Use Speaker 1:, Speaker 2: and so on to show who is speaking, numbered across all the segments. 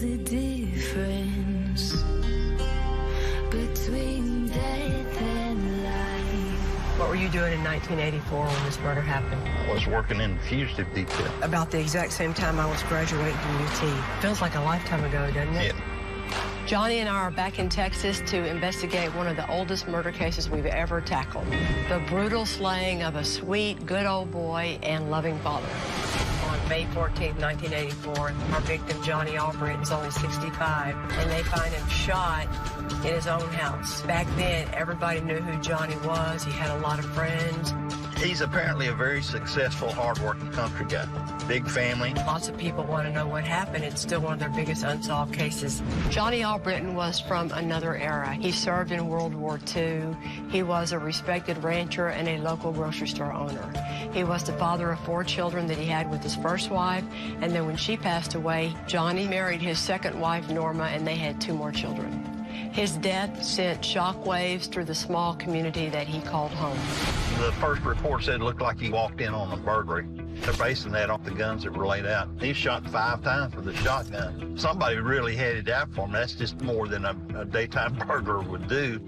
Speaker 1: the difference between death and life.
Speaker 2: What were you doing in 1984 when this murder happened?
Speaker 3: I was working in fugitive detail.
Speaker 2: About the exact same time I was graduating from UT. Feels like a lifetime ago, doesn't it?
Speaker 3: Yeah.
Speaker 2: Johnny and I are back in Texas to investigate one of the oldest murder cases we've ever tackled. The brutal slaying of a sweet, good old boy and loving father. On May 14, 1984, our victim, Johnnie Allbritton, is only 65, and they find him shot in his own house. Back then, everybody knew who Johnny was. He had a lot of friends.
Speaker 3: He's apparently a very successful, hard-working country guy. Big family.
Speaker 2: Lots of people want to know what happened. It's still one of their biggest unsolved cases. Johnnie Allbritton was from another era. He served in World War II. He was a respected rancher and a local grocery store owner. He was the father of 4 children that he had with his first wife, and then when she passed away, Johnny married his second wife, Norma, and they had 2 more children. His death sent shockwaves through the small community that he called home.
Speaker 3: The first report said it looked like he walked in on a burglary. They're basing that off the guns that were laid out. He shot 5 times with a shotgun. Somebody really had it out for him. That's just more than a daytime burglar would do.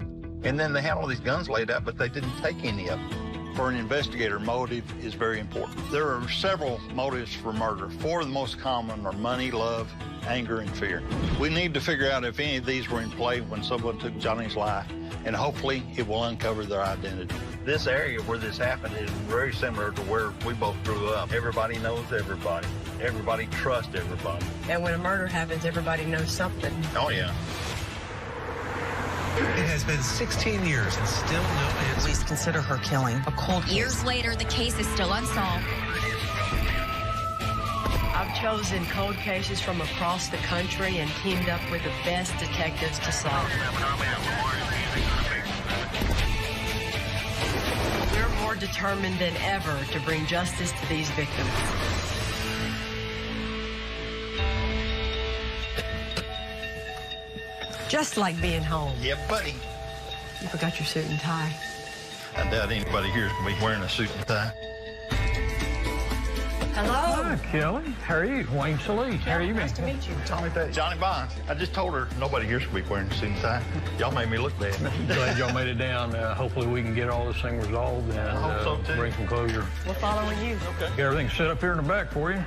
Speaker 3: And then they had all these guns laid out, but they didn't take any of them. For an investigator, motive is very important. There are several motives for murder. 4 of the most common are money, love, anger, and fear. We need to figure out if any of these were in play when someone took Johnny's life, and hopefully it will uncover their identity. This area where this happened is very similar to where we both grew up. Everybody knows everybody. Everybody trusts everybody.
Speaker 2: And when a murder happens, everybody knows something.
Speaker 3: Oh, yeah.
Speaker 4: It has been 16 years and still no answer.
Speaker 2: Police consider her killing a cold case.
Speaker 5: Years later, the case is still unsolved.
Speaker 2: I've chosen cold cases from across the country and teamed up with the best detectives to solve them. We're more determined than ever to bring justice to these victims. Just like being home.
Speaker 3: Yeah, buddy.
Speaker 2: You forgot your suit and tie.
Speaker 3: I doubt anybody here is going to be wearing a suit and tie.
Speaker 2: Hello.
Speaker 6: Hi, Kelly. How are you? Wayne Solis. How are you, man?
Speaker 2: Nice to meet you.
Speaker 3: Johnny Bonds. I just told her nobody here's going to be wearing a suit and tie. Y'all made me look bad.
Speaker 6: Glad y'all made it down. Hopefully we can get all this thing resolved and
Speaker 3: I hope so, too.
Speaker 6: bring some closure.
Speaker 2: We're following you.
Speaker 3: Okay.
Speaker 6: Get everything set up here in the back for you.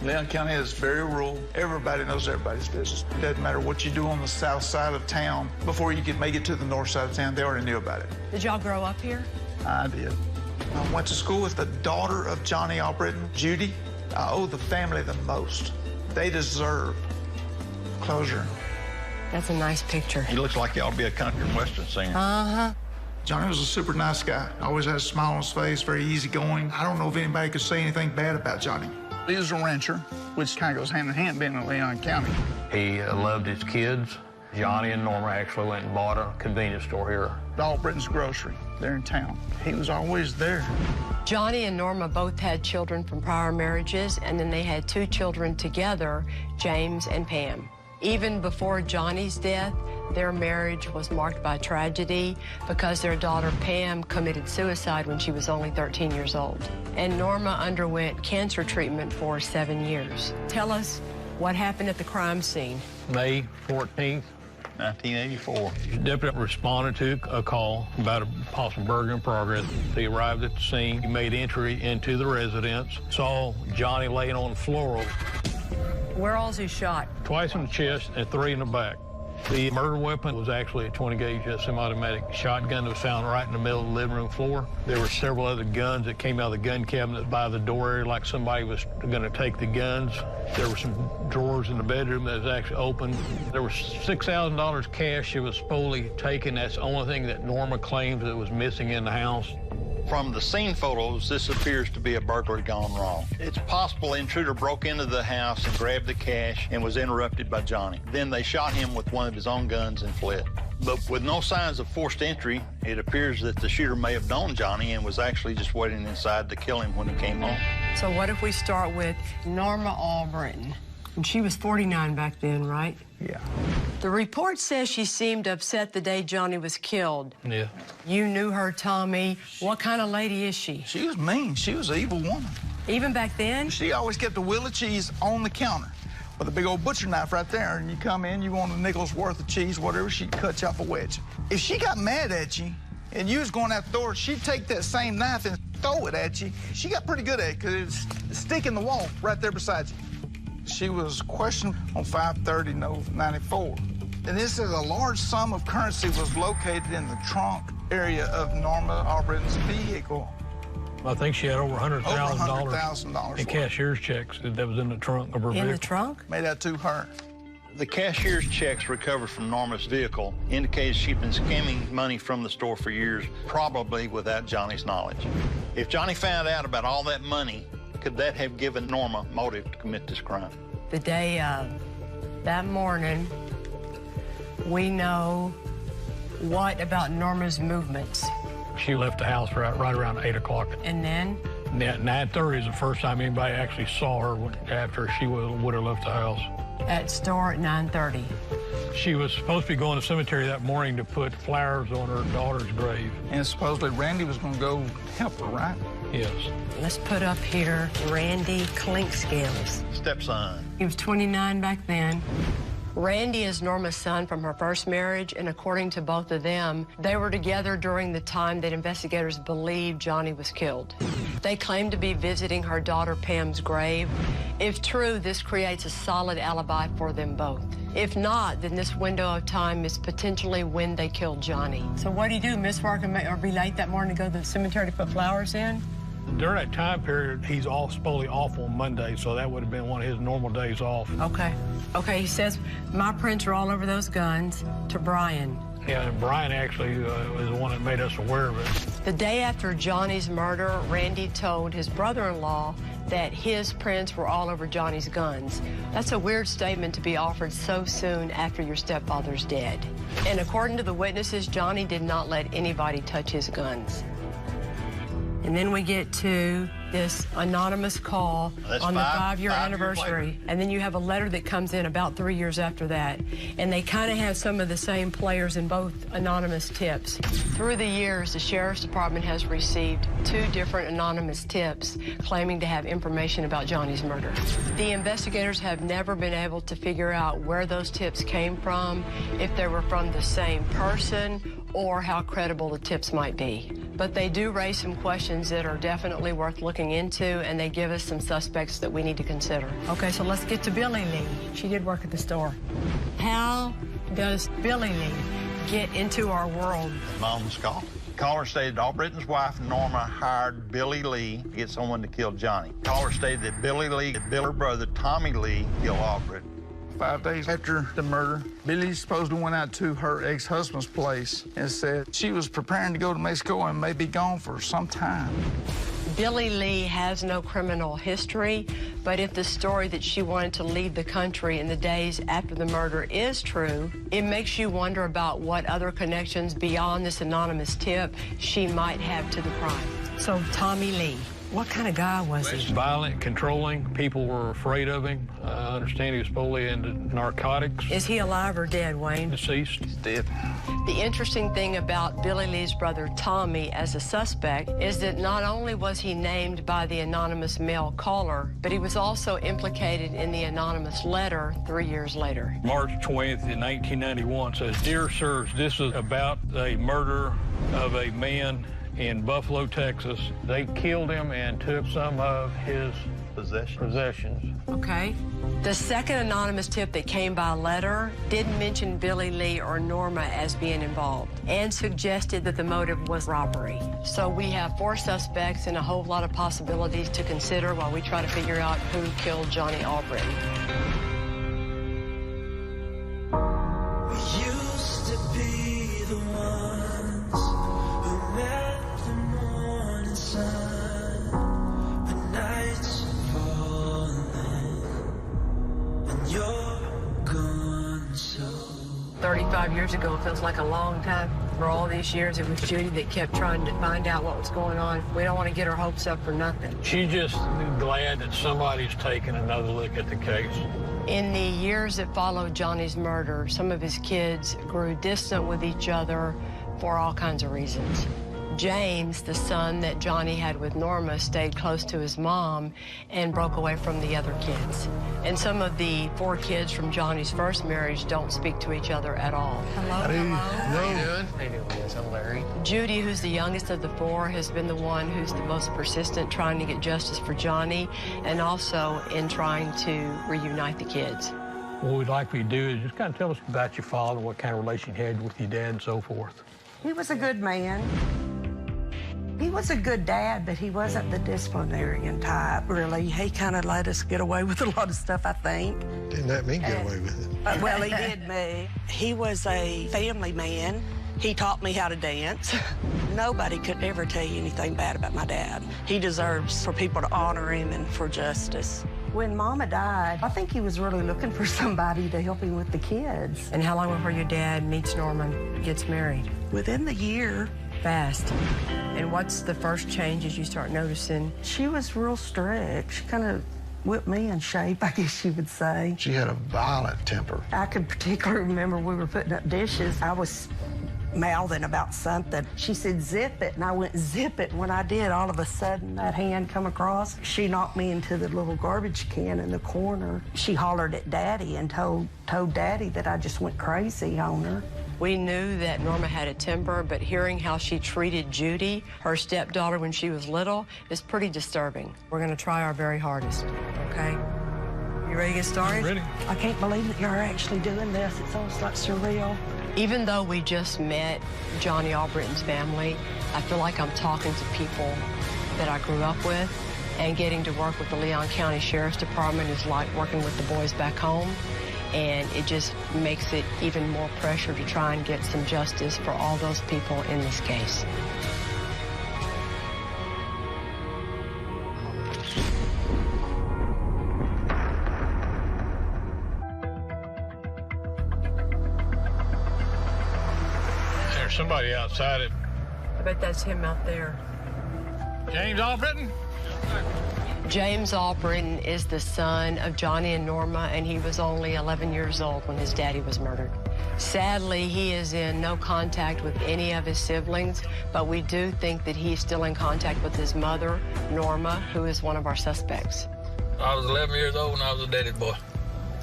Speaker 7: Leon County is very rural. Everybody knows everybody's business. It doesn't matter what you do on the south side of town. Before you could make it to the north side of town, they already knew about it.
Speaker 2: Did y'all grow up here?
Speaker 7: I did. I went to school with the daughter of Johnnie Allbritton, Judy. I owe the family the most. They deserve closure.
Speaker 2: That's a nice picture.
Speaker 3: He looks like he ought to be a country and western singer.
Speaker 2: Uh-huh.
Speaker 7: Johnny was a super nice guy. Always had a smile on his face, very easygoing. I don't know if anybody could say anything bad about Johnny. He was a rancher, which kind of goes hand in hand being in Leon County.
Speaker 6: He loved his kids. Johnny and Norma actually went and bought a convenience store here.
Speaker 7: Allbritton's Grocery. They're in town. He was always there.
Speaker 2: Johnny and Norma both had children from prior marriages, and then they had 2 children together, James and Pam. Even before Johnny's death, their marriage was marked by tragedy because their daughter Pam committed suicide when she was only 13 years old. And Norma underwent cancer treatment for 7 years. Tell us what happened at the crime scene.
Speaker 6: May 14th,
Speaker 3: 1984.
Speaker 6: deputy responded to a call about a possible burglary in progress. He arrived at the scene. He made entry into the residence, saw Johnny laying on the floor.
Speaker 2: Where all's he shot?
Speaker 6: Twice in the chest and 3 in the back. The murder weapon was actually a 20-gauge semi-automatic shotgun that was found right in the middle of the living room floor. There were several other guns that came out of the gun cabinet by the door area, like somebody was going to take the guns. There were some drawers in the bedroom that was actually open. There was $6,000 cash that was supposedly taken. That's the only thing that Norma claims that was missing in the house.
Speaker 3: From the scene photos, this appears to be a burglary gone wrong. It's possible the intruder broke into the house and grabbed the cash and was interrupted by Johnny. Then they shot him with one of his own guns and fled. But with no signs of forced entry, it appears that the shooter may have known Johnny and was actually just waiting inside to kill him when he came home.
Speaker 2: So what if we start with Norma Allbritton? And she was 49 back then, right?
Speaker 6: Yeah.
Speaker 2: The report says she seemed upset the day Johnny was killed.
Speaker 6: Yeah.
Speaker 2: You knew her, Tommy. What kind of lady is she?
Speaker 7: She was mean. She was an evil woman.
Speaker 2: Even back then?
Speaker 7: She always kept a wheel of cheese on the counter. with a big old butcher knife right there, and you come in, you want a nickel's worth of cheese, whatever, she'd cut you off a wedge. If she got mad at you and you was going out the door, she'd take that same knife and throw it at you. She got pretty good at it because it's sticking the wall right there beside you. She was questioned on 5/30/94. And this is a large sum of currency was located in the trunk area of Norma Allbritton's vehicle.
Speaker 6: I think she had over $100,000 in
Speaker 7: worth.
Speaker 6: cashier's checks that was in the trunk of her vehicle.
Speaker 2: In the trunk?
Speaker 7: Made out to her.
Speaker 3: The cashier's checks recovered from Norma's vehicle indicated she'd been skimming money from the store for years, probably without Johnny's knowledge. If Johnny found out about all that money, could that have given Norma motive to commit this crime?
Speaker 2: The day of, that morning, we know what about Norma's movements?
Speaker 6: She left the house right around 8 o'clock.
Speaker 2: And then?
Speaker 6: 9:30 is the first time anybody actually saw her after she would have left the house.
Speaker 2: At store at 9:30.
Speaker 6: She was supposed to be going to the cemetery that morning to put flowers on her daughter's grave.
Speaker 7: And supposedly Randy was going to go help her, right?
Speaker 6: Yes.
Speaker 2: Let's put up here Randy Clinkscales.
Speaker 3: Stepson.
Speaker 2: He was 29 back then. Randy is Norma's son from her first marriage, and according to both of them, they were together during the time that investigators believed Johnny was killed. They claim to be visiting her daughter Pam's grave. If true, this creates a solid alibi for them both. If not, then this window of time is potentially when they killed Johnny. So what do you do, miss work or be late that morning to go to the cemetery to put flowers in?
Speaker 6: During that time period, he's supposedly off on Monday, so that would have been one of his normal days off.
Speaker 2: Okay. Okay, he says, my prints are all over those guns to Brian.
Speaker 6: Yeah, and Brian actually was the one that made us aware of it.
Speaker 2: The day after Johnny's murder, Randy told his brother-in-law that his prints were all over Johnny's guns. That's a weird statement to be offered so soon after your stepfather's dead. And according to the witnesses, Johnny did not let anybody touch his guns. And then we get to this anonymous call on the 5-year anniversary. And then you have a letter that comes in about 3 years after that. And they kind of have some of the same players in both anonymous tips. Through the years, the Sheriff's Department has received 2 different anonymous tips claiming to have information about Johnny's murder. The investigators have never been able to figure out where those tips came from, if they were from the same person, or how credible the tips might be. But they do raise some questions that are definitely worth looking into, and they give us some suspects that we need to consider. Okay, so let's get to Billy Lee. She did work at the store. How does Billy Lee get into our world?
Speaker 3: Mom's call. Caller stated Allbritton's wife, Norma, hired Billy Lee to get someone to kill Johnny. Caller stated that Billy Lee had her brother, Tommy Lee, kill Allbritton.
Speaker 7: 5 days after the murder, Billy supposedly went out to her ex-husband's place and said she was preparing to go to Mexico and may be gone for some time.
Speaker 2: Billy Lee has no criminal history, but if the story that she wanted to leave the country in the days after the murder is true, it makes you wonder about what other connections beyond this anonymous tip she might have to the crime. So Tommy Lee, what kind of guy was he?
Speaker 6: Violent, controlling. People were afraid of him. I understand he was supposedly into narcotics.
Speaker 2: Is he alive or dead, Wayne?
Speaker 6: Deceased.
Speaker 7: He's dead.
Speaker 2: The interesting thing about Billy Lee's brother Tommy as a suspect is that not only was he named by the anonymous male caller, but he was also implicated in the anonymous letter 3 years later.
Speaker 6: March 20th in 1991 says, "Dear sirs, this is about a murder of a man in Buffalo, Texas. They killed him and took some of his possessions."
Speaker 2: Okay. The second anonymous tip that came by letter didn't mention Billy Lee or Norma as being involved and suggested that the motive was robbery. So we have 4 suspects and a whole lot of possibilities to consider while we try to figure out who killed Johnnie Allbritton.
Speaker 1: We used to be the ones who met the morning sun, the nights are falling, and you're gone so.
Speaker 2: 35 years ago feels like a long time. For all these years, it was Judy that kept trying to find out what was going on. We don't want to get our hopes up for nothing.
Speaker 6: She's just glad that somebody's taking another look at the case.
Speaker 2: In the years that followed Johnny's murder, some of his kids grew distant with each other for all kinds of reasons. James, the son that Johnny had with Norma, stayed close to his mom and broke away from the other kids. And some of the 4 kids from Johnny's first marriage don't speak to each other at all. Hello,
Speaker 4: How you doing?
Speaker 8: How you doing, Liz? I'm Larry.
Speaker 2: Judy, who's the youngest of the 4, has been the one who's the most persistent trying to get justice for Johnny and also in trying to reunite the kids.
Speaker 6: What we'd like for you to do is just kind of tell us about your father, what kind of relation you had with your dad and so forth.
Speaker 9: He was a good man. He was a good dad, but he wasn't the disciplinarian type, really. He kind of let us get away with a lot of stuff, I think.
Speaker 4: Didn't let me get away with it.
Speaker 9: Well, he did me. He was a family man. He taught me how to dance. Nobody could ever tell you anything bad about my dad. He deserves for people to honor him and for justice. When Mama died, I think he was really looking for somebody to help him with the kids.
Speaker 2: And how long before your dad meets Norma and gets married?
Speaker 9: Within the year.
Speaker 2: Fast. And what's the first changes you start noticing?
Speaker 9: She was real strict. She kind of whipped me in shape, I guess you would say.
Speaker 4: She had a violent temper.
Speaker 9: I can particularly remember we were putting up dishes. I was mouthing about something. She said, zip it, and I went, zip it. When I did, all of a sudden, that hand come across. She knocked me into the little garbage can in the corner. She hollered at Daddy and told Daddy that I just went crazy on her.
Speaker 2: We knew that Norma had a temper, but hearing how she treated Judy, her stepdaughter, when she was little, is pretty disturbing. We're going to try our very hardest, okay? You ready to get started?
Speaker 6: Ready.
Speaker 9: I can't believe that you're actually doing this. It's almost like surreal.
Speaker 2: Even though we just met Johnnie Allbritton's family, I feel like I'm talking to people that I grew up with, and getting to work with the Leon County Sheriff's Department is like working with the boys back home. And it just makes it even more pressure to try and get some justice for all those people in this case.
Speaker 6: There's somebody outside it.
Speaker 2: I bet that's him out there.
Speaker 6: James Allbritton?
Speaker 2: James Allbritton is the son of Johnny and Norma, and he was only 11 years old when his daddy was murdered. Sadly, he is in no contact with any of his siblings, but we do think that he's still in contact with his mother, Norma, who is one of our suspects.
Speaker 10: I was 11 years old when I was a daddy's boy.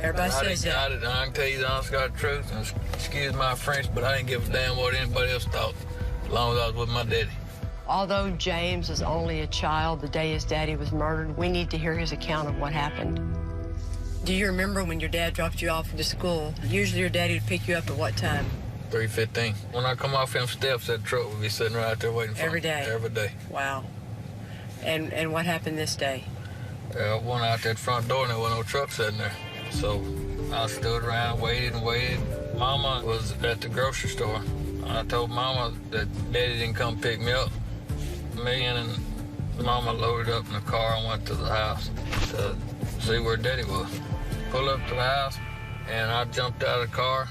Speaker 2: Everybody says that.
Speaker 10: I can tell you the honest God truth, and excuse my French, but I didn't give a damn what anybody else thought, as long as I was with my daddy.
Speaker 2: Although James was only a child the day his daddy was murdered, we need to hear his account of what happened. Do you remember when your dad dropped you off to school? Usually your daddy would pick you up at what time?
Speaker 10: 3:15. When I come off them steps, that truck would be sitting right there waiting for me.
Speaker 2: Every day?
Speaker 10: Every day.
Speaker 2: Wow. And what happened this day?
Speaker 10: I went out that front door and there wasn't no truck sitting there. So I stood around, waited and waited. Mama was at the grocery store. I told Mama that Daddy didn't come pick me up. Me and Mama loaded up in the car and went to the house to see where Daddy was. Pulled up to the house, and I jumped out of the car.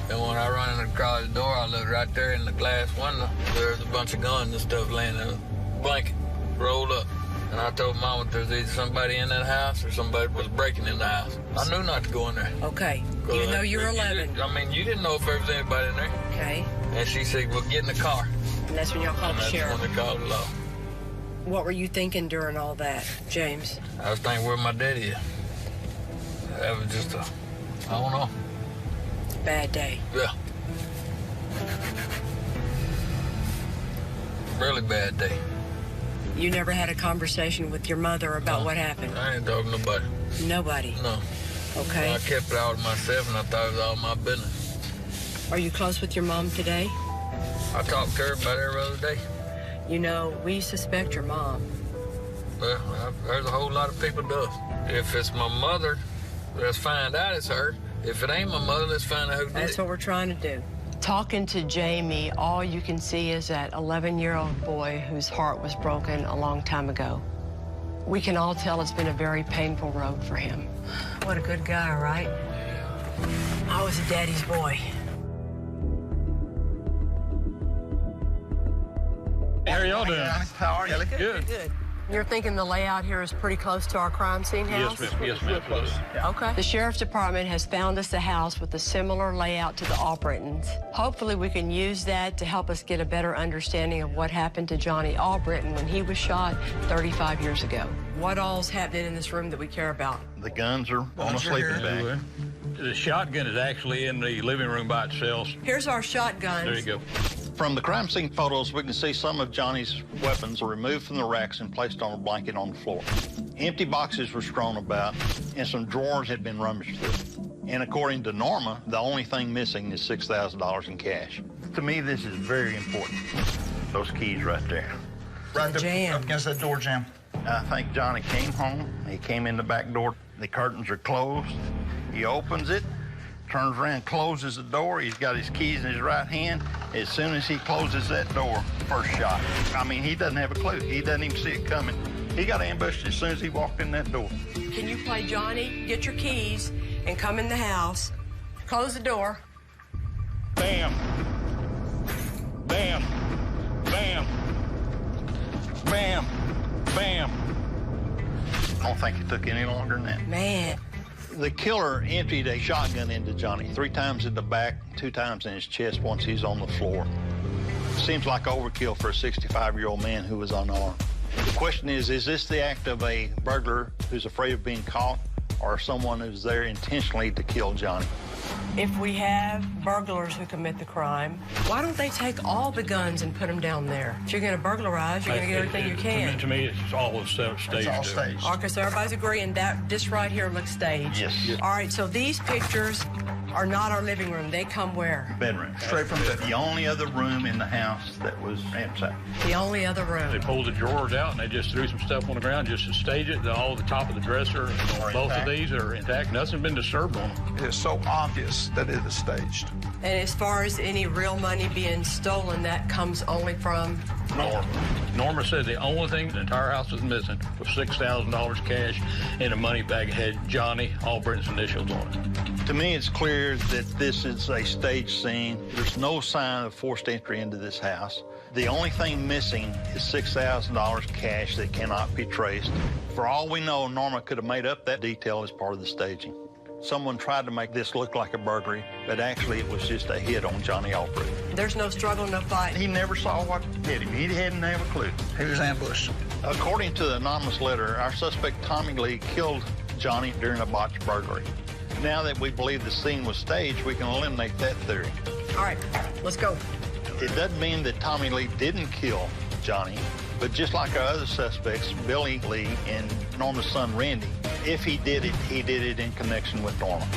Speaker 10: And when I run in the garage door, I looked right there in the glass window. There's a bunch of guns and stuff laying in a blanket, rolled up. And I told Mama there's either somebody in that house or somebody was breaking in the house. I knew not to go in there.
Speaker 2: Okay, even though you were 11.
Speaker 10: You didn't know if there was anybody in there.
Speaker 2: Okay.
Speaker 10: And she said, well, get in the car.
Speaker 2: And that's when y'all called the sheriff.
Speaker 10: That's when they called the law.
Speaker 2: What were you thinking during all that, James?
Speaker 10: I was thinking where my daddy is. That was just I don't know.
Speaker 2: Bad day.
Speaker 10: Yeah. Really bad day.
Speaker 2: You never had a conversation with your mother about what happened?
Speaker 10: I ain't talking to nobody.
Speaker 2: Nobody?
Speaker 10: No.
Speaker 2: Okay.
Speaker 10: I kept it all to myself, and I thought it was all my business.
Speaker 2: Are you close with your mom today?
Speaker 10: I talk to her about every other day.
Speaker 2: You know, we suspect your mom.
Speaker 10: Well, there's a whole lot of people does. If it's my mother, let's find out it's her. If it ain't my mother, let's find out who did it.
Speaker 2: That's what we're trying to do. Talking to Jamie, all you can see is that 11-year-old boy whose heart was broken a long time ago. We can all tell it's been a very painful road for him. What a good guy, right?
Speaker 10: Yeah.
Speaker 2: I was a daddy's boy.
Speaker 6: How are y'all doing?
Speaker 7: How are you?
Speaker 6: Good.
Speaker 2: Good. You're thinking the layout here is pretty close to our crime scene house?
Speaker 6: Yes, ma'am. Yes, ma'am. Close.
Speaker 2: Okay. The Sheriff's Department has found us a house with a similar layout to the Allbrittons. Hopefully we can use that to help us get a better understanding of what happened to Johnnie Allbritton when he was shot 35 years ago. What all's happening in this room that we care about?
Speaker 3: The guns are on a sleeping bag.
Speaker 6: The shotgun is actually in the living room by itself.
Speaker 2: Here's our shotguns.
Speaker 6: There you go.
Speaker 3: From the crime scene photos, we can see some of Johnny's weapons were removed from the racks and placed on a blanket on the floor. Empty boxes were strewn about, and some drawers had been rummaged through. And according to Norma, the only thing missing is $6,000 in cash. To me, this is very important. Those keys right there.
Speaker 7: Right there,
Speaker 2: Jam.
Speaker 7: up against that door jam.
Speaker 3: I think Johnny came home. He came in the back door. The curtains are closed. He opens it, turns around, closes the door. He's got his keys in his right hand. As soon as he closes that door, first shot. I mean, he doesn't have a clue. He doesn't even see it coming. He got ambushed as soon as he walked in that door.
Speaker 2: Can you play Johnny? Get your keys and come in the house. Close the door.
Speaker 6: Bam. Bam. Bam. Bam. Bam.
Speaker 3: I don't think it took any longer than that.
Speaker 2: Man.
Speaker 3: The killer emptied a shotgun into Johnny 3 times in the back, 2 times in his chest once he's on the floor. Seems like overkill for a 65-year-old man who was unarmed. The question is this the act of a burglar who's afraid of being caught, or someone who's there intentionally to kill Johnny?
Speaker 2: If we have burglars who commit the crime, why don't they take all the guns and put them down there? If you're going to burglarize, you're going to get everything you can.
Speaker 6: To me, it's all staged.
Speaker 7: It's all staged.
Speaker 2: Okay, so everybody's agreeing that this right here looks staged.
Speaker 3: Yes.
Speaker 2: All right, so these pictures are not our living room. They come where?
Speaker 3: Bedroom.
Speaker 7: Straight from the bedroom.
Speaker 3: The only other room in the house that was ransacked.
Speaker 2: The only other
Speaker 6: They
Speaker 2: room.
Speaker 6: pulled the drawers out, and they just threw some stuff on the ground just to stage it. All the top of the dresser, both of these are intact. Nothing's been disturbed on them.
Speaker 7: It is so obvious that it is staged.
Speaker 2: And as far as any real money being stolen, that comes only from?
Speaker 6: Norma said the only thing the entire house was missing was $6,000 cash and a money bag that had Johnnie Allbritton's initials on it.
Speaker 3: To me, it's clear that this is a staged scene. There's no sign of forced entry into this house. The only thing missing is $6,000 cash that cannot be traced. For all we know, Norma could have made up that detail as part of the staging. Someone tried to make this look like a burglary, but actually it was just a hit on Johnnie Allbritton.
Speaker 2: There's no struggle, no fight.
Speaker 3: He never saw what hit him. He didn't have a clue.
Speaker 7: He was ambushed.
Speaker 3: According to the anonymous letter, our suspect Tommy Lee killed Johnny during a botched burglary. Now that we believe the scene was staged, we can eliminate that theory.
Speaker 2: All right, let's go.
Speaker 3: It doesn't mean that Tommy Lee didn't kill Johnny, but just like our other suspects, Billy Lee and Norma's son Randy, if he did it in connection with Norma.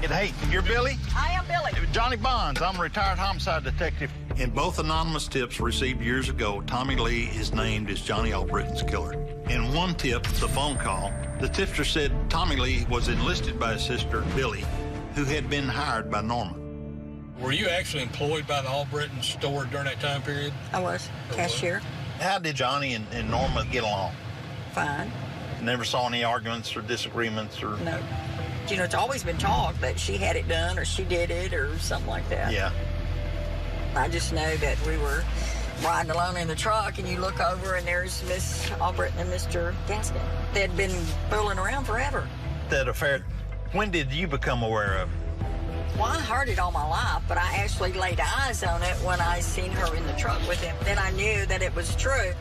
Speaker 3: Hey, you're Billy?
Speaker 9: I am Billy.
Speaker 3: Johnny Bonds. I'm a retired homicide detective. In both anonymous tips received years ago, Tommy Lee is named as Johnnie Allbritton's killer. In one tip, the phone call, the tipster said Tommy Lee was enlisted by his sister, Billy, who had been hired by Norma.
Speaker 10: Were you actually employed by the Allbritton store during that time period?
Speaker 9: I was cashier.
Speaker 3: How did Johnny and Norma get along?
Speaker 9: Fine.
Speaker 3: Never saw any arguments or disagreements or...
Speaker 9: No. You know, it's always been talk that she had it done or she did it or something like that.
Speaker 3: Yeah.
Speaker 9: I just know that we were riding along in the truck and you look over and there's Miss Allbritton and Mr. Gaskin. They'd been fooling around forever.
Speaker 3: That affair, when did you become aware of it?
Speaker 9: Well, I heard it all my life, but I actually laid eyes on it when I seen her in the truck with him. Then I knew that it was true.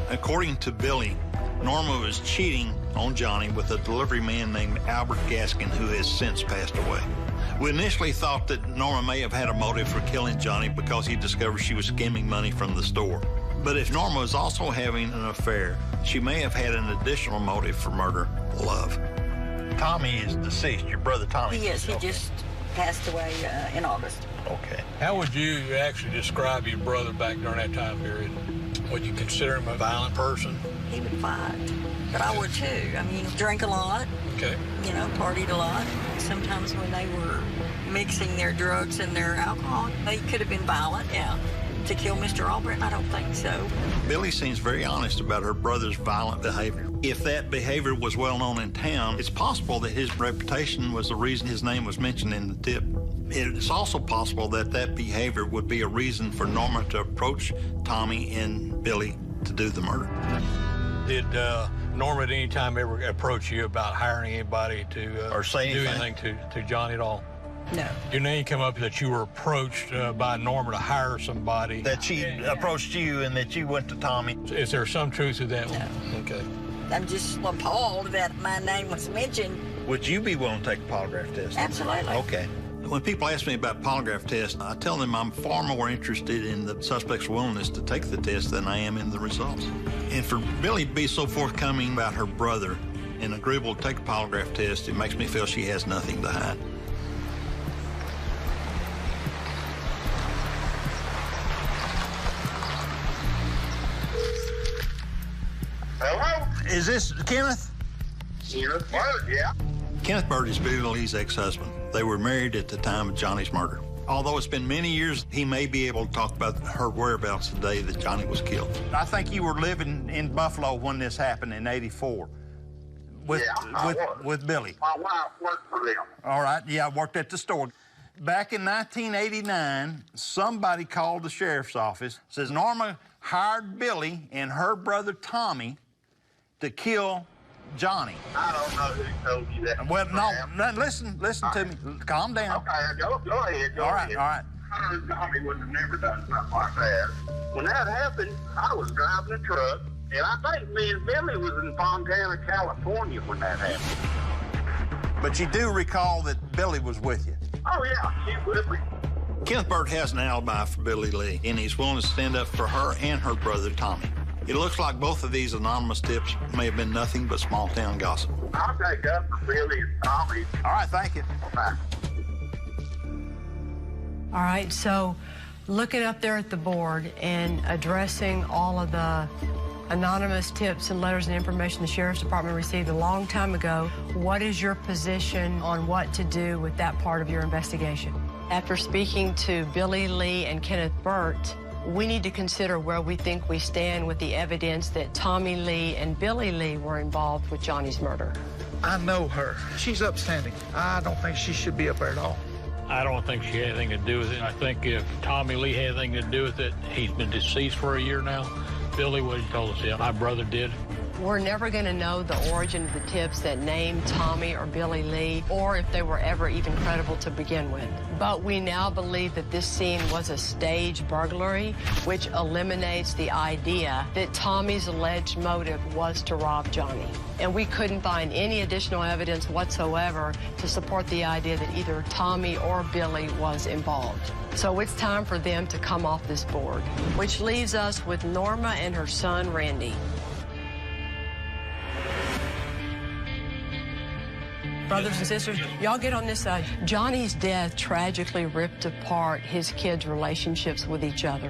Speaker 3: According to Billy, Norma was cheating on Johnny with a delivery man named Albert Gaskin, who has since passed away. We initially thought that Norma may have had a motive for killing Johnny because he discovered she was skimming money from the store. But if Norma was also having an affair, she may have had an additional motive for murder: love. Tommy is deceased, your brother Tommy.
Speaker 9: He is. He just passed away in August.
Speaker 3: Okay.
Speaker 10: How would you actually describe your brother back during that time period? Would you consider him a violent person?
Speaker 9: He would fight, but I would too. I mean, drink a lot.
Speaker 10: Okay.
Speaker 9: You know, partied a lot. Sometimes when they were mixing their drugs and their alcohol, they could have been violent, yeah. To kill Mr. Allbritton, I don't think so.
Speaker 3: Billy seems very honest about her brother's violent behavior. If that behavior was well known in town, it's possible that his reputation was the reason his name was mentioned in the tip. It's also possible that that behavior would be a reason for Norma to approach Tommy and Billy to do the murder.
Speaker 6: Did Norma at any time ever approach you about hiring anybody to
Speaker 3: Or say
Speaker 6: do
Speaker 3: anything?
Speaker 6: anything to Johnny at all?
Speaker 9: No.
Speaker 6: Your name come up that you were approached by Norma to hire somebody.
Speaker 3: That she approached you and that you went to Tommy?
Speaker 6: Is there some truth to that?
Speaker 9: No.
Speaker 6: Okay.
Speaker 9: I'm just appalled that my name was mentioned.
Speaker 3: Would you be willing to take a polygraph test?
Speaker 9: Absolutely.
Speaker 3: Okay. When people ask me about polygraph tests, I tell them I'm far more interested in the suspect's willingness to take the test than I am in the results. And for Billy to be so forthcoming about her brother and agreeable to take a polygraph test, it makes me feel she has nothing to hide.
Speaker 8: Hello?
Speaker 3: Is this Kenneth?
Speaker 8: Kenneth Bird, yeah.
Speaker 3: Kenneth Bird is Billy Lee's ex-husband. They were married at the time of Johnny's murder. Although it's been many years, he may be able to talk about her whereabouts the day that Johnny was killed. I think you were living in Buffalo when this happened in '84 with Billy.
Speaker 8: My wife worked for them.
Speaker 3: All right, yeah, I worked at the store. Back in 1989, somebody called the sheriff's office, says Norma hired Billy and her brother Tommy to kill Johnny.
Speaker 8: I don't know who told you that.
Speaker 3: Well, no, listen to me. Calm down.
Speaker 8: Okay, go ahead. Go
Speaker 3: All right,
Speaker 8: ahead.
Speaker 3: all right.
Speaker 8: Tommy would have never done something like that. When that happened, I was driving a truck, and I think me and Billy was in Fontana, California when that happened.
Speaker 3: But you do recall that Billy was with you?
Speaker 8: Oh, yeah, she was with me.
Speaker 3: Kenneth Bird has an alibi for Billy Lee, and he's willing to stand up for her and her brother Tommy. It looks like both of these anonymous tips may have been nothing but small-town gossip.
Speaker 8: I'll take up for Billy and Tommy.
Speaker 3: All right, thank you.
Speaker 8: Bye.
Speaker 2: All right, so looking up there at the board and addressing all of the anonymous tips and letters and information the Sheriff's Department received a long time ago, what is your position on what to do with that part of your investigation? After speaking to Billy Lee and Kenneth Burt, we need to consider where we think we stand with the evidence that Tommy Lee and Billy Lee were involved with Johnny's murder.
Speaker 7: I know her. She's upstanding. I don't think she should be up there at all.
Speaker 6: I don't think she had anything to do with it. I think if Tommy Lee had anything to do with it, he's been deceased for a year now. Billy would have told us, yeah, my brother did.
Speaker 2: We're never going to know the origin of the tips that named Tommy or Billy Lee, or if they were ever even credible to begin with. But we now believe that this scene was a staged burglary, which eliminates the idea that Tommy's alleged motive was to rob Johnny. And we couldn't find any additional evidence whatsoever to support the idea that either Tommy or Billy was involved. So it's time for them to come off this board, which leaves us with Norma and her son, Randy. Brothers and sisters, y'all get on this side. Johnny's death tragically ripped apart his kids' relationships with each other.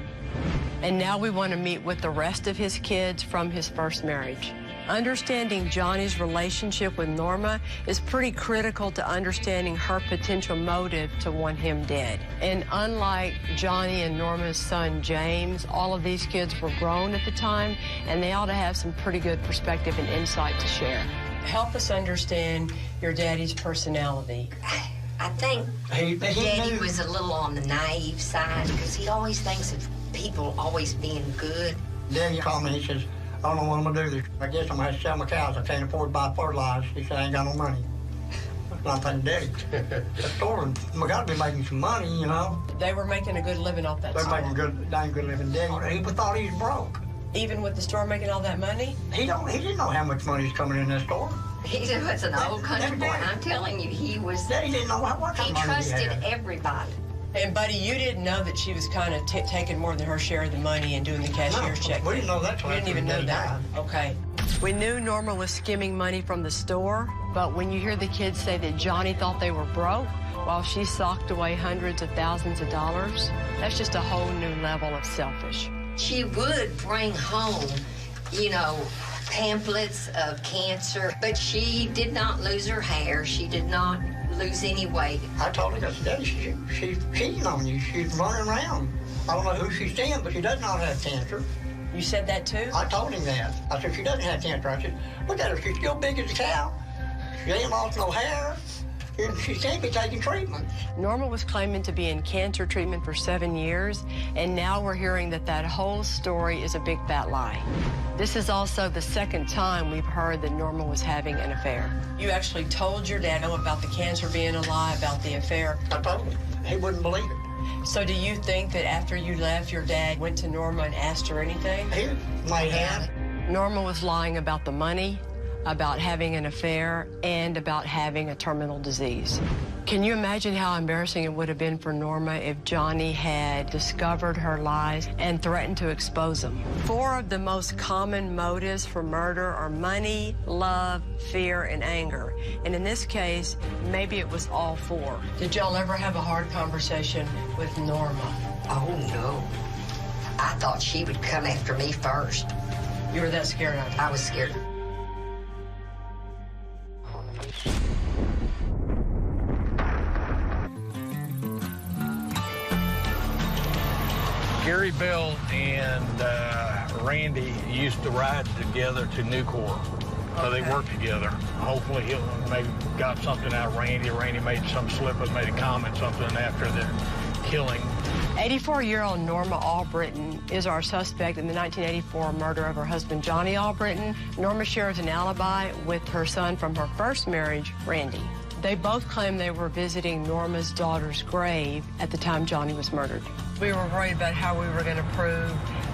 Speaker 2: And now we want to meet with the rest of his kids from his first marriage. Understanding Johnny's relationship with Norma is pretty critical to understanding her potential motive to want him dead. And unlike Johnny and Norma's son, James, all of these kids were grown at the time, and they ought to have some pretty good perspective and insight to share. Help us understand your daddy's personality.
Speaker 11: I think Daddy was a little on the naive side because he always thinks of people always being good.
Speaker 12: Daddy called me, he says, I don't know what I'm gonna do. I guess I'm gonna have to sell my cows. I can't afford to buy fertilizer. He said, I ain't got no money. I'm thinking, Daddy, that store, we gotta be making some money, you know.
Speaker 2: They were making a good living off that
Speaker 12: They're
Speaker 2: store.
Speaker 12: making dang good living. Daddy, he thought he was broke.
Speaker 2: Even with the store making all that money?
Speaker 12: He didn't know how much money was coming in that store.
Speaker 11: He was an old country boy. I'm telling you, he was.
Speaker 12: Daddy didn't know what kind
Speaker 11: He
Speaker 12: of money
Speaker 11: trusted
Speaker 12: he had.
Speaker 11: everybody.
Speaker 2: And, Buddy, you didn't know that she was kind of taking more than her share of the money and doing the cashier's check.
Speaker 12: We didn't know that till
Speaker 2: We didn't
Speaker 12: after
Speaker 2: even know
Speaker 12: Daddy
Speaker 2: that.
Speaker 12: died.
Speaker 2: Okay. We knew Norma was skimming money from the store, but when you hear the kids say that Johnny thought they were broke while she socked away hundreds of thousands of dollars, that's just a whole new level of selfish.
Speaker 11: She would bring home, you know, pamphlets of cancer, but she did not lose her hair. She did not lose any weight.
Speaker 12: I told her, I said, Daddy, she's cheating on you. She's running around. I don't know who she's seeing, but she does not have cancer.
Speaker 2: You said that too?
Speaker 12: I told him that. I said, she doesn't have cancer. I said, look at her. She's still big as a cow. She ain't lost no hair. She can't be taking treatment.
Speaker 2: Norma was claiming to be in cancer treatment for 7 years, and now we're hearing that that whole story is a big fat lie. This is also the second time we've heard that Norma was having an affair. You actually told your dad about the cancer being a lie, about the affair.
Speaker 12: I told him. He wouldn't believe it.
Speaker 2: So do you think that after you left, your dad went to Norma and asked her anything?
Speaker 12: He might have.
Speaker 2: Norma was lying about the money, about having an affair, and about having a terminal disease. Can you imagine how embarrassing it would have been for Norma if Johnnie had discovered her lies and threatened to expose them? 4 of the most common motives for murder are money, love, fear, and anger. And in this case, maybe it was all 4. Did y'all ever have a hard conversation with Norma?
Speaker 11: Oh, no. I thought she would come after me first.
Speaker 2: You were that scared of her?
Speaker 11: I was scared.
Speaker 6: Gary Bell and Randy used to ride together to Nucor. So they worked together. Hopefully he'll maybe got something out of Randy. Randy made some slip up, made a comment, something after the killing.
Speaker 2: 84-year-old Norma Allbritton is our suspect in the 1984 murder of her husband, Johnnie Allbritton. Norma shares an alibi with her son from her first marriage, Randy. They both claim they were visiting Norma's daughter's grave at the time Johnnie was murdered. We were worried about how we were going to prove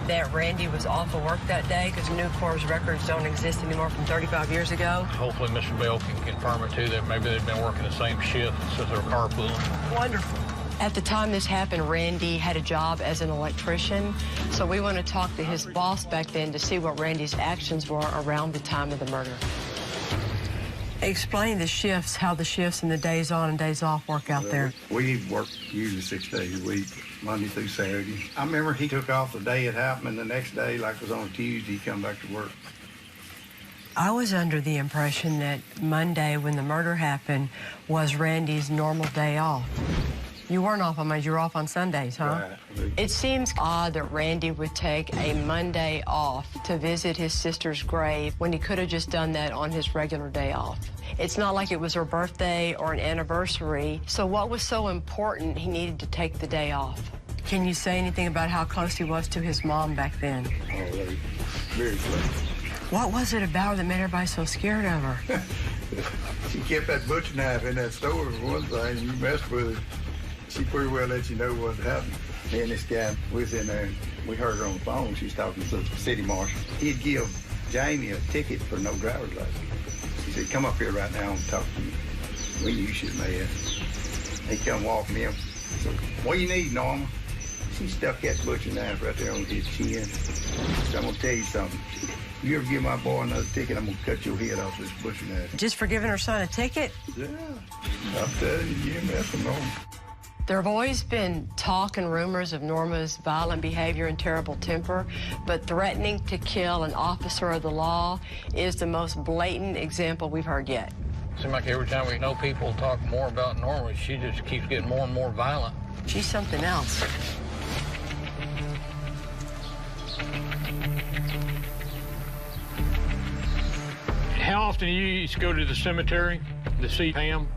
Speaker 2: that Randy was off of work that day because Nucor's records don't exist anymore from 35 years ago.
Speaker 6: Hopefully Mr. Bell can confirm it, too, that maybe they've been working the same shift since they're carpooling.
Speaker 2: Wonderful. At the time this happened, Randy had a job as an electrician, so we want to talk to his boss back then to see what Randy's actions were around the time of the murder. Explain the shifts, how the shifts and the days on and days off work out there.
Speaker 13: We work usually 6 days a week, Monday through Saturday. I remember he took off the day it happened, and the next day, like it was on a Tuesday, he come back to work.
Speaker 2: I was under the impression that Monday, when the murder happened, was Randy's normal day off. You weren't off on Mondays, you were off on Sundays, huh?
Speaker 13: Right.
Speaker 2: It seems odd that Randy would take a Monday off to visit his sister's grave when he could have just done that on his regular day off. It's not like it was her birthday or an anniversary, so what was so important he needed to take the day off? Can you say anything about how close he was to his mom back then?
Speaker 13: Oh, very close.
Speaker 2: What was it about her that made everybody so scared of her?
Speaker 13: She kept that butcher knife in that store for one thing. You messed with her, she pretty well let you know what happened. Me and this guy was in there, we heard her on the phone. She was talking to the city marshal. He'd give Jamie a ticket for no driver's license. He said, come up here right now and talk to me. We knew she was mad. He come walking in. So, what you need, Norma? She stuck that butcher knife right there on his chin. So I'm gonna tell you something. You ever give my boy another ticket, I'm gonna cut your head off this butcher knife.
Speaker 2: Just for giving her son a ticket?
Speaker 13: Yeah, I'm telling you, you mess with Norma.
Speaker 2: There have always been talk and rumors of Norma's violent behavior and terrible temper, but threatening to kill an officer of the law is the most blatant example we've heard yet.
Speaker 6: Seems like every time we know people talk more about Norma, she just keeps getting more and more violent.
Speaker 2: She's something else.
Speaker 6: How often do you used to go to the cemetery to see Pam?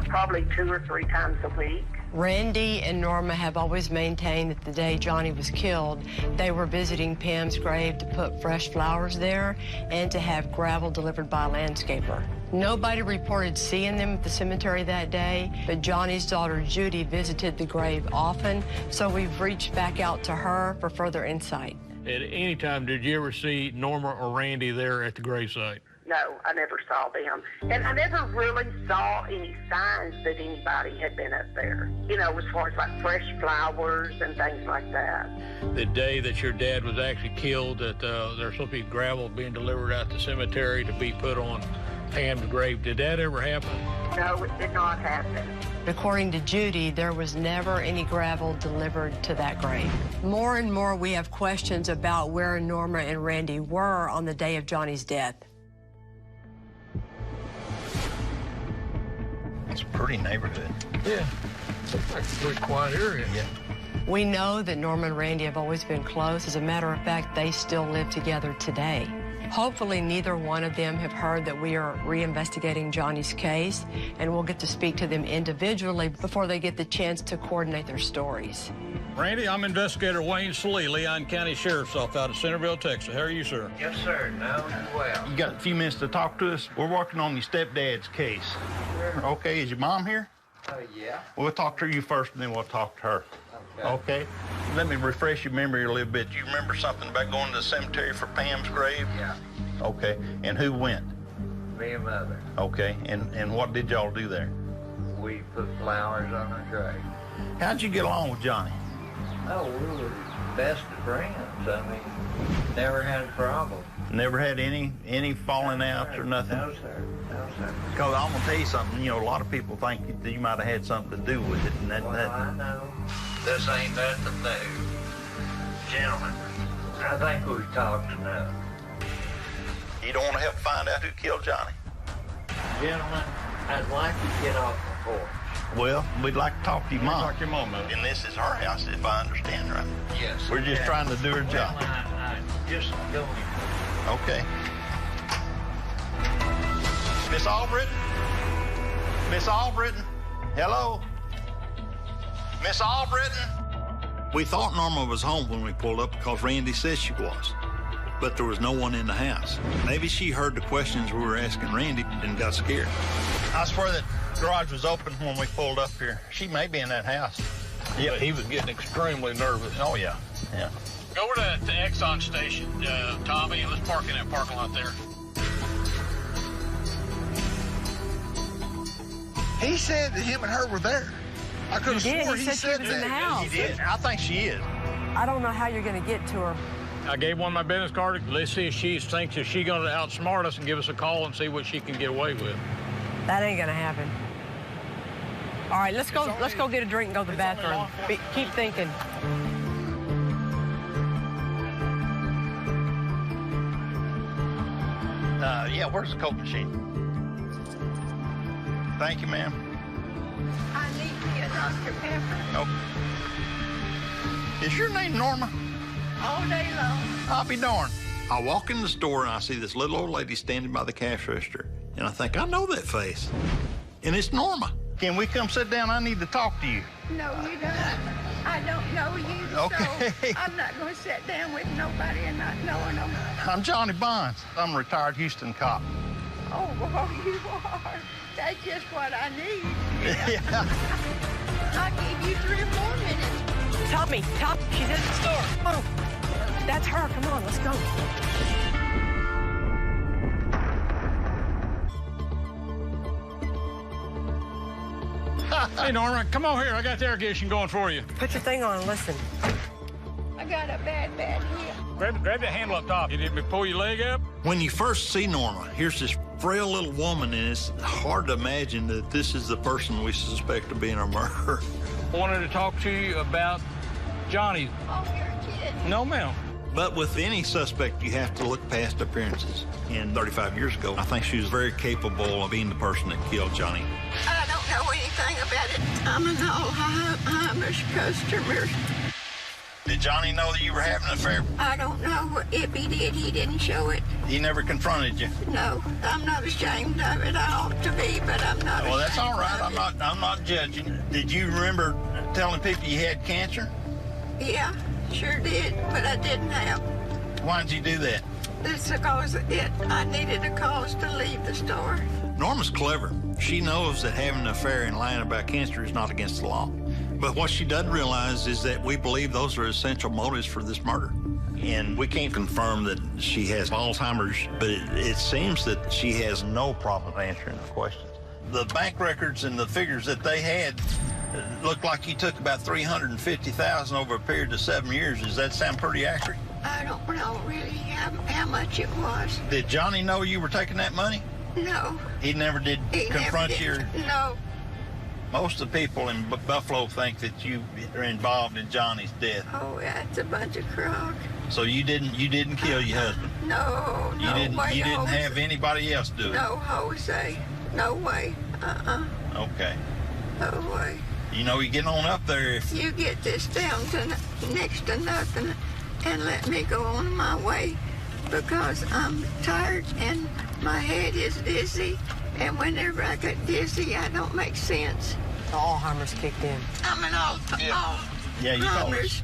Speaker 14: Probably 2 or 3 times a week.
Speaker 2: Randy and Norma have always maintained that the day Johnnie was killed, they were visiting Pam's grave to put fresh flowers there and to have gravel delivered by a landscaper. Nobody reported seeing them at the cemetery that day, but Johnnie's daughter Judy visited the grave often, so we've reached back out to her for further insight.
Speaker 6: At any time, did you ever see Norma or Randy there at the gravesite?
Speaker 14: No, I never saw them. And I never really saw any signs that anybody had been up there. You know, as far as like fresh flowers and things like that.
Speaker 6: The day that your dad was actually killed, that there's supposed to be gravel being delivered out the cemetery to be put on Pam's grave. Did that ever happen?
Speaker 14: No, it did not happen.
Speaker 2: According to Judy, there was never any gravel delivered to that grave. More and more we have questions about where Norma and Randy were on the day of Johnnie's death.
Speaker 3: It's a pretty neighborhood.
Speaker 6: Yeah, it's like a pretty quiet area.
Speaker 3: Yeah.
Speaker 2: We know that Norma and Randy have always been close. As a matter of fact, they still live together today. Hopefully, neither one of them have heard that we are reinvestigating Johnny's case, and we'll get to speak to them individually before they get the chance to coordinate their stories.
Speaker 6: Randy, I'm Investigator Wayne Slee, Leon County Sheriff's Office out of Centerville, Texas. How are you, sir?
Speaker 15: Yes, sir. No, well.
Speaker 3: You got a few minutes to talk to us? We're working on your stepdad's case. Sure. Okay, is your mom here?
Speaker 15: Yeah.
Speaker 3: We'll talk to you first, and then we'll talk to her. Okay. Let me refresh your memory a little bit. Do you remember something about going to the cemetery for Pam's grave?
Speaker 15: Yeah.
Speaker 3: Okay. And who went?
Speaker 15: Me and Mother.
Speaker 3: Okay. And what did y'all do there?
Speaker 15: We put flowers on her grave.
Speaker 3: How'd you get along with Johnny?
Speaker 15: Oh, we were best of friends. I mean, never had a problem.
Speaker 3: Never had any falling outs or nothing?
Speaker 15: No, sir. No, sir.
Speaker 3: Because I'm going to tell you something. You know, a lot of people think that you might have had something to do with it. And
Speaker 15: I know. This ain't nothing new. Gentlemen, I think we've talked enough.
Speaker 3: You don't want to help find out who killed Johnny?
Speaker 15: Gentlemen, I'd like to get off the porch.
Speaker 3: Well, we'd like to talk to your mom.
Speaker 6: Talk to your mom, man.
Speaker 3: And this is her house, if I understand right.
Speaker 15: Yes.
Speaker 3: We're just trying to do her job.
Speaker 15: Well, I just going.
Speaker 3: Okay. Miss Allbritton? Miss Allbritton? Hello? Miss Allbritton? We thought Norma was home when we pulled up because Randy said she was. But there was no one in the house. Maybe she heard the questions we were asking Randy and got scared. I swear that garage was open when we pulled up here. She may be in that house.
Speaker 6: Yeah, he was getting extremely nervous.
Speaker 3: Oh, yeah. Yeah.
Speaker 6: Go over to the Exxon station, Tommy, and let's park in that parking lot there.
Speaker 7: He said that him and her were there. I could have sworn he said
Speaker 2: she was in the
Speaker 7: that.
Speaker 2: house.
Speaker 3: He did. I think she is.
Speaker 2: I don't know how you're going to get to her.
Speaker 6: I gave one my business card. Let's see if she thinks if she's going to outsmart us and give us a call and see what she can get away with.
Speaker 2: That ain't going to happen. All right, let's go get a drink and go to the bathroom. Keep thinking.
Speaker 3: Yeah, where's the Coke machine? Thank you, ma'am.
Speaker 14: I need me a Dr. Pepper
Speaker 3: Nope. Is your name Norma?
Speaker 14: all day long.
Speaker 3: I'll be darned. I walk in the store and I see this little old lady standing by the cash register. And I think, I know that face. And it's Norma. Can we come sit down? I need to talk to you.
Speaker 14: No, you don't. I don't know you,
Speaker 3: Okay.
Speaker 14: so I'm not going to sit down with nobody and not knowing them.
Speaker 3: I'm Johnny Bonds. I'm a retired Houston cop.
Speaker 14: Oh, well, you are. That's just what I need.
Speaker 3: Yeah.
Speaker 14: I'll give you 3 or 4 minutes.
Speaker 2: Tommy, she's at the store. Come on. That's her. Come on, let's go.
Speaker 6: Hey, Norma, come on here. I got the air conditioning going for you.
Speaker 2: Put your thing on and listen.
Speaker 14: I got a bad hip.
Speaker 6: Grab that handle up top. You need me to pull your leg up?
Speaker 3: When you first see Norma, here's this frail little woman, and it's hard to imagine that this is the person we suspect of being a murderer.
Speaker 6: I wanted to talk to you about Johnny.
Speaker 14: Oh, you're kidding.
Speaker 6: No, ma'am.
Speaker 3: But with any suspect, you have to look past appearances. And 35 years ago, I think she was very capable of being the person that killed Johnny.
Speaker 14: I don't know anything about it. I'm an Alzheimer's customer.
Speaker 3: Did Johnny know that you were having an affair?
Speaker 14: I don't know. If he did, he didn't show it.
Speaker 3: He never confronted you?
Speaker 14: No, I'm not ashamed of it. I ought to be, but I'm not.
Speaker 3: Well, that's all right. I'm not judging. Did you remember telling people you had cancer?
Speaker 14: Yeah, sure did, but I didn't have.
Speaker 3: Why'd you do that?
Speaker 14: It's because I needed a cause to leave the store.
Speaker 3: Norma's clever. She knows that having an affair and lying about cancer is not against the law. But what she doesn't realize is that we believe those are essential motives for this murder. And we can't confirm that she has Alzheimer's, but it seems that she has no problem answering the questions. The bank records and the figures that they had looked like you took about $350,000 over a period of 7 years. Does that sound pretty accurate?
Speaker 14: I don't know really how much it was.
Speaker 3: Did Johnny know you were taking that money?
Speaker 14: No.
Speaker 3: He never did confront you?
Speaker 14: No.
Speaker 3: Most of the people in Buffalo think that you are involved in Johnny's death.
Speaker 14: Oh, that's a bunch of crock.
Speaker 3: So you didn't kill your husband?
Speaker 14: No,
Speaker 3: you didn't have anybody else do it?
Speaker 14: No, Jose. No way.
Speaker 3: Okay.
Speaker 14: No way.
Speaker 3: You know, you're getting on up there. If
Speaker 14: you get this down to next to nothing and let me go on my way.
Speaker 16: because I'm tired and my head is dizzy. And whenever I get dizzy, I don't make sense.
Speaker 2: The Alzheimer's kicked in.
Speaker 16: I'm an
Speaker 3: Yeah, you told us.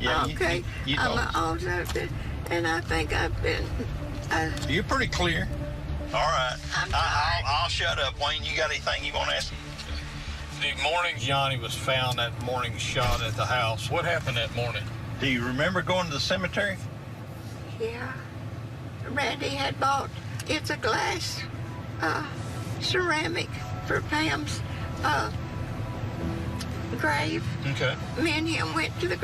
Speaker 3: Yeah,
Speaker 16: okay.
Speaker 3: you
Speaker 16: I'm
Speaker 3: told
Speaker 16: an
Speaker 3: us.
Speaker 16: Alzheimer's, and I think I've been.
Speaker 3: You're pretty clear. All right. I'll shut up. Wayne, you got anything you want to ask?
Speaker 6: The morning Johnny was found, that morning shot at the house. What happened that morning?
Speaker 3: Do you remember going to the cemetery?
Speaker 16: Yeah. Randy had bought. It's a glass, ceramic for Pam's grave.
Speaker 6: Okay.
Speaker 16: Me and him went to the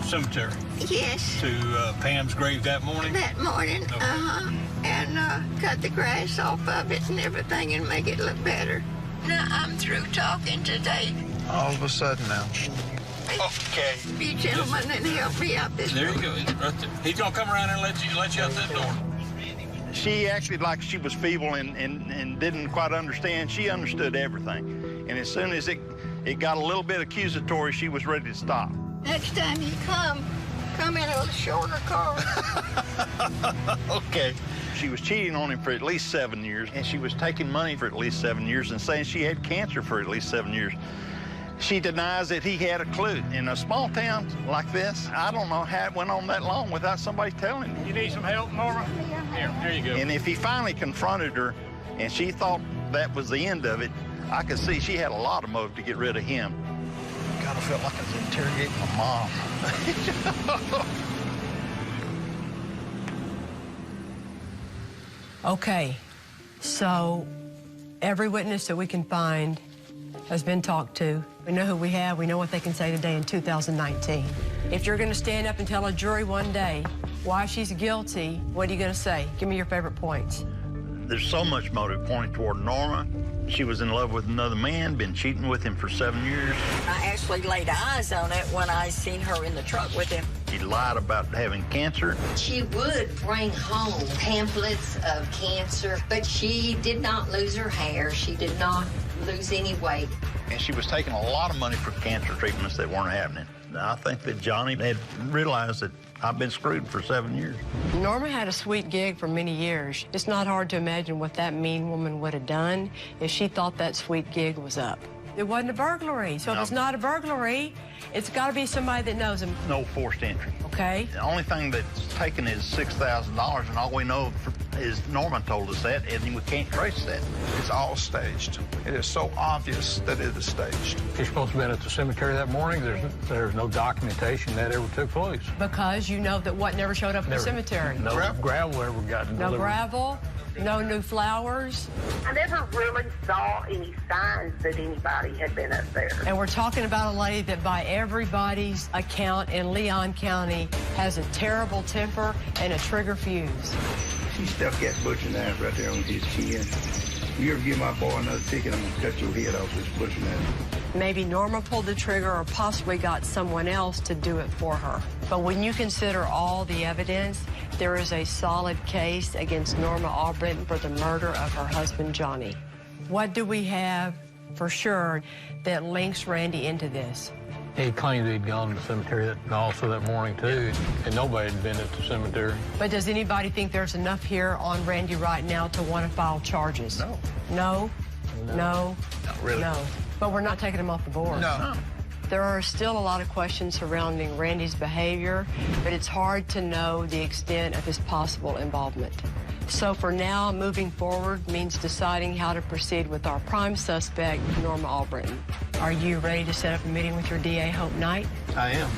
Speaker 6: Cemetery.
Speaker 16: yes.
Speaker 6: To Pam's grave that morning?
Speaker 16: That morning,
Speaker 6: Okay.
Speaker 16: and cut the grass off of it and everything and make it look better. Now I'm through talking today.
Speaker 7: All of a sudden now.
Speaker 6: Okay.
Speaker 16: You gentlemen and help me out this
Speaker 6: There you
Speaker 16: room.
Speaker 6: go. Right there. He's gonna come around and let you out that door.
Speaker 3: She acted like she was feeble and didn't quite understand. She understood everything. And as soon as it got a little bit accusatory, she was ready to stop.
Speaker 16: Next time you come in a little shorter car.
Speaker 3: Okay. She was cheating on him for at least 7 years, and she was taking money for at least 7 years and saying she had cancer for at least 7 years. She denies that he had a clue. In a small town like this, I don't know how it went on that long without somebody telling him.
Speaker 6: You need some help, Norma? Here you go.
Speaker 3: And if he finally confronted her and she thought that was the end of it, I could see she had a lot of motive to get rid of him. God, I felt like I was interrogating my mom.
Speaker 2: Okay, so every witness that we can find has been talked to. We know who we have. We know what they can say today in 2019. If you're going to stand up and tell a jury one day why she's guilty, what are you going to say? Give me your favorite points.
Speaker 3: There's so much motive pointing toward Norma. She was in love with another man, been cheating with him for 7 years.
Speaker 17: I actually laid eyes on it when I seen her in the truck with him.
Speaker 3: She lied about having cancer.
Speaker 11: She would bring home pamphlets of cancer, but she did not lose her hair. She did not lose any weight.
Speaker 3: And she was taking a lot of money for cancer treatments that weren't happening. I think that Johnny had realized that I've been screwed for 7 years.
Speaker 2: Norma had a sweet gig for many years. It's not hard to imagine what that mean woman would have done if she thought that sweet gig was up. It wasn't a burglary, so if it's not a burglary, it's got to be somebody that knows him.
Speaker 3: No forced entry.
Speaker 2: Okay.
Speaker 3: The only thing that's taken is $6,000, and all we know is Norman told us that, and we can't trace that.
Speaker 7: It's all staged. It is so obvious that it is staged.
Speaker 6: She's supposed to have been at the cemetery that morning. There's no documentation that ever took place.
Speaker 2: Because you know that what never showed up at the cemetery.
Speaker 6: No gravel ever got delivered.
Speaker 2: No gravel, no new flowers.
Speaker 14: I never really saw any signs that anybody had been up there.
Speaker 2: And we're talking about a lady that by everybody's account in Leon County has a terrible temper and a trigger fuse.
Speaker 13: She stuck that butcher knife right there on his chin. If you ever give my boy another ticket, I'm gonna cut your head off this butcher knife.
Speaker 2: Maybe Norma pulled the trigger or possibly got someone else to do it for her. But when you consider all the evidence, there is a solid case against Norma Allbritton for the murder of her husband, Johnny. What do we have for sure that links Randy into this?
Speaker 6: He claimed he'd gone to the cemetery also that morning, too, and nobody had been at the cemetery.
Speaker 2: But does anybody think there's enough here on Randy right now to want to file charges?
Speaker 3: No.
Speaker 2: No? No?
Speaker 3: Not really.
Speaker 2: No. But we're not taking him off the board.
Speaker 7: No.
Speaker 2: There are still a lot of questions surrounding Randy's behavior, but it's hard to know the extent of his possible involvement. So for now, moving forward means deciding how to proceed with our prime suspect, Norma Allbritton. Are you ready to set up a meeting with your DA, Hope Knight?
Speaker 6: I am.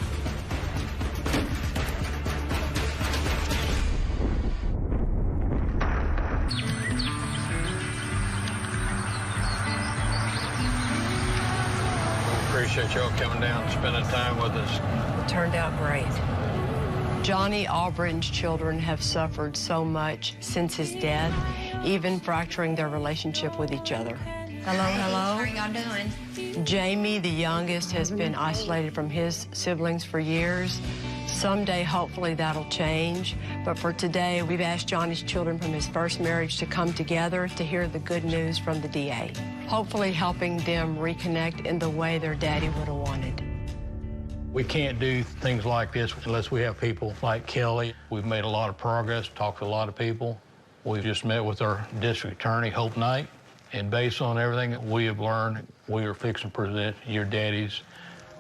Speaker 6: Appreciate y'all coming down and spending time with us.
Speaker 2: It turned out great. Johnnie Allbritton's children have suffered so much since his death, even fracturing their relationship with each other. Hello, hello.
Speaker 5: How are y'all doing?
Speaker 2: Jamie, the youngest, has been isolated from his siblings for years. Someday, hopefully, that'll change. But for today, we've asked Johnny's children from his first marriage to come together to hear the good news from the DA, hopefully helping them reconnect in the way their daddy would have wanted.
Speaker 6: We can't do things like this unless we have people like Kelly. We've made a lot of progress, talked to a lot of people. We've just met with our district attorney, Hope Knight, and based on everything that we have learned, we are fixing to present your daddy's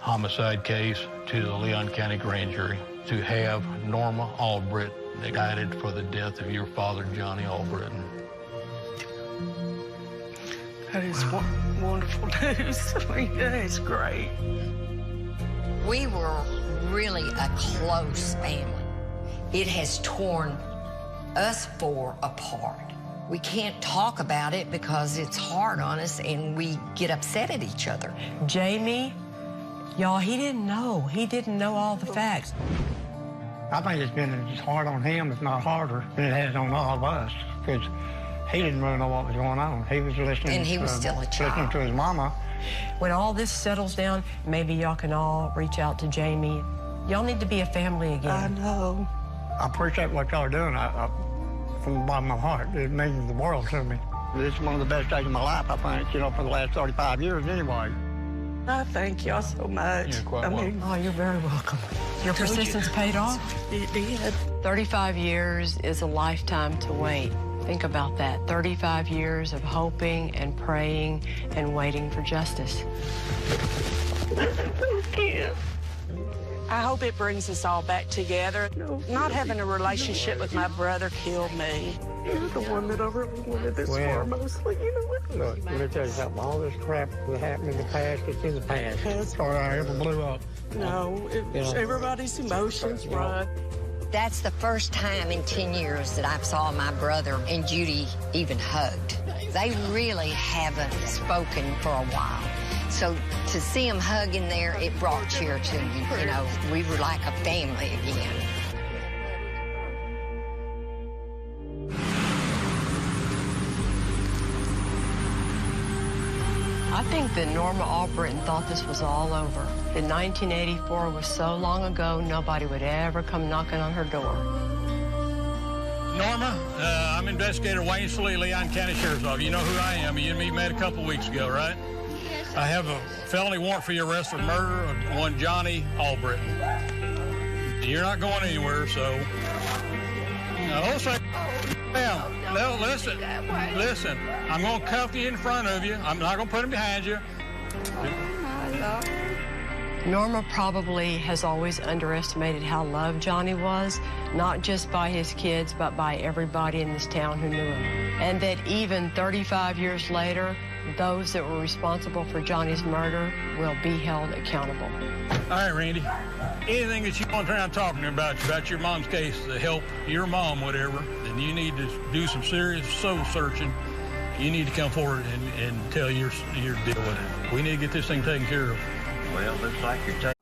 Speaker 6: homicide case to the Leon County Grand Jury to have Norma Allbritton indicted for the death of your father, Johnnie Allbritton.
Speaker 9: That is wonderful news. I mean, that is great.
Speaker 11: We were really a close family. It has torn us four apart. We can't talk about it because it's hard on us and we get upset at each other.
Speaker 2: Jamie, y'all, he didn't know. He didn't know all the facts.
Speaker 12: I think it's been as hard on him, if not harder, than it has on all of us, because he didn't really know what was going on. He was listening.
Speaker 11: And he was still a child.
Speaker 12: Listening to his mama.
Speaker 2: When all this settles down, maybe y'all can all reach out to Jamie. Y'all need to be a family again.
Speaker 9: I know.
Speaker 12: I appreciate what y'all are doing. From the bottom of my heart, it means the world to me. This is one of the best days of my life, I think, you know, for the last 35 years anyway.
Speaker 9: I thank y'all so much.
Speaker 6: You're quite welcome.
Speaker 2: Oh, you're very welcome. Your persistence paid off.
Speaker 9: It did.
Speaker 2: 35 years is a lifetime to wait. Think about that. 35 years of hoping and praying and waiting for justice.
Speaker 9: I hope it brings us all back together. Not having a relationship with my brother killed me. You're the one that I really wanted this for, mostly. You know what?
Speaker 12: Look, let me tell you something. All this crap that happened in the past, it's in the past. Sorry I ever blew up.
Speaker 9: No, it was everybody's emotions, right?
Speaker 11: That's the first time in 10 years that I saw my brother and Judy even hugged. They really haven't spoken for a while. So to see them hugging there, it brought cheer to me. You know, we were like a family again.
Speaker 2: I think that Norma Allbritton thought this was all over. That 1984 was so long ago, nobody would ever come knocking on her door.
Speaker 6: Norma, I'm Investigator Wayne Slee, Leon County Sheriff's Office. You know who I am. You and me met a couple weeks ago, right? Yes. I have a felony warrant for your arrest for murder of one Johnnie Allbritton. You're not going anywhere, so... No, listen. I'm going to cuff you in front of you. I'm not going to put him behind you.
Speaker 2: Norma probably has always underestimated how loved Johnnie was, not just by his kids, but by everybody in this town who knew him. And that even 35 years later, those that were responsible for Johnnie's murder will be held accountable.
Speaker 6: All right, Randy. Anything that you want to try and talk to me about your mom's case to help your mom, whatever, then you need to do some serious soul searching. You need to come forward and tell your deal with it. We need to get this thing taken care of.
Speaker 15: Well, looks like you're taking...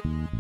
Speaker 1: Thank you.